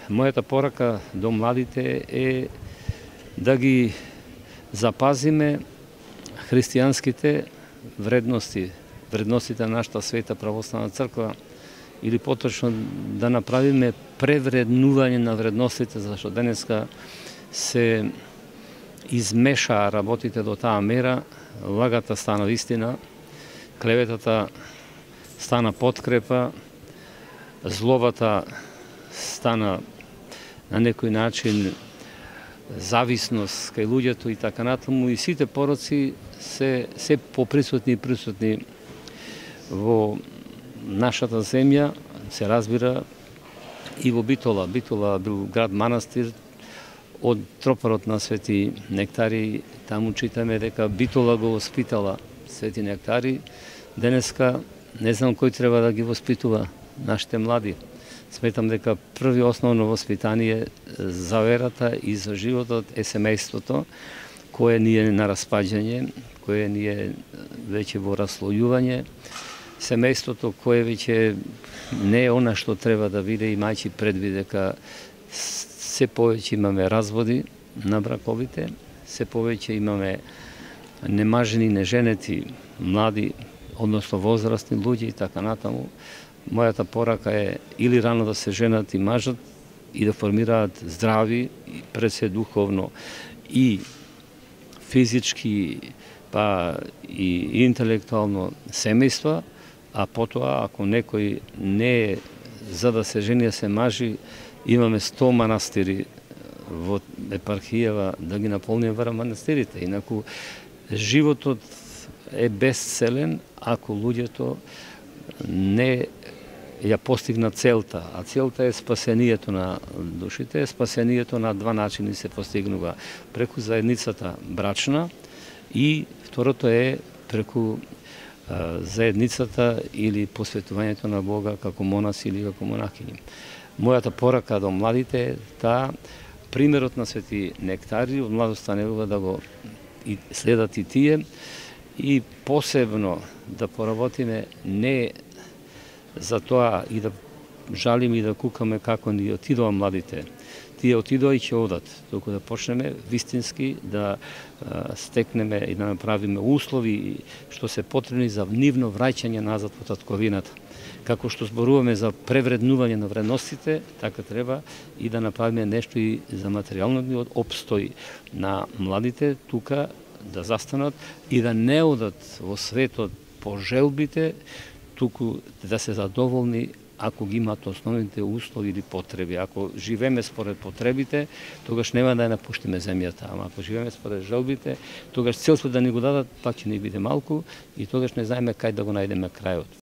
Мојата порака до младите е да ги запазиме христијанските вредности, вредностите на нашата света православна црква, или поточно да направиме превреднување на вредностите, зашто денеска се измешаа работите до таа мера, лагата стана истина, клеветата стана подкрепа, злобата стана на некој начин зависност кај луѓето и така натаму, и сите пороци се поприсутни и присутни во нашата земја, се разбира и во Битола. Битола бил град манастир од тропарот на Свети Нектари. Таму читаме дека Битола го воспитала Свети Нектари. Денеска не знам кој треба да ги воспитува нашите млади. Сметам дека први основно воспитание за верата и за животот е семејството, кое ни е на распаѓање, кое ни е веќе во раслојување. Семејството кое веќе не е она што треба да биде, имајќи предвид дека се повеќе имаме разводи на браковите, се повеќе имаме немажени, неженети, млади, односно возрастни луѓе и така натаму. Мојата порака е или рано да се женат и мажат и да формираат здрави, пред се духовно и физички, па и интелектуално семејства, а потоа, ако некој не е за да се жени, се мажи, имаме 100 манастири во епархијава, да ги наполниме вара манастирите. Инаку, животот е безцелен ако луѓето не ја постигна целта, а целта е спасението на душите. Спасението на два начини се постигнува: преку заедницата брачна и второто е преку заедницата или посветувањето на Бога како монаси или како монахини. Мојата порака до младите е таа: примерот на Свети Нектари од младоста негова да го следат и тие, и посебно да поработиме не за тоа и да жалиме и да кукаме како ни отидоа младите. Тие отидоа и ќе одат, туку да почнеме вистински да стекнеме и да направиме услови што се потребни за нивно враќање назад во татковината. Како што зборуваме за превреднување на вредностите, така треба и да направиме нешто и за материјалниот опстој на младите, тука да застанат и да не одат во светот по желбите, туку да се задоволни ако ги имат основните услови или потреби. Ако живееме според потребите, тогаш нема да ја напуштиме земјата, ама ако живееме според желбите, тогаш целото да ни го дадат, пак ќе ни биде малку и тогаш не знаеме кај да го најдеме крајот.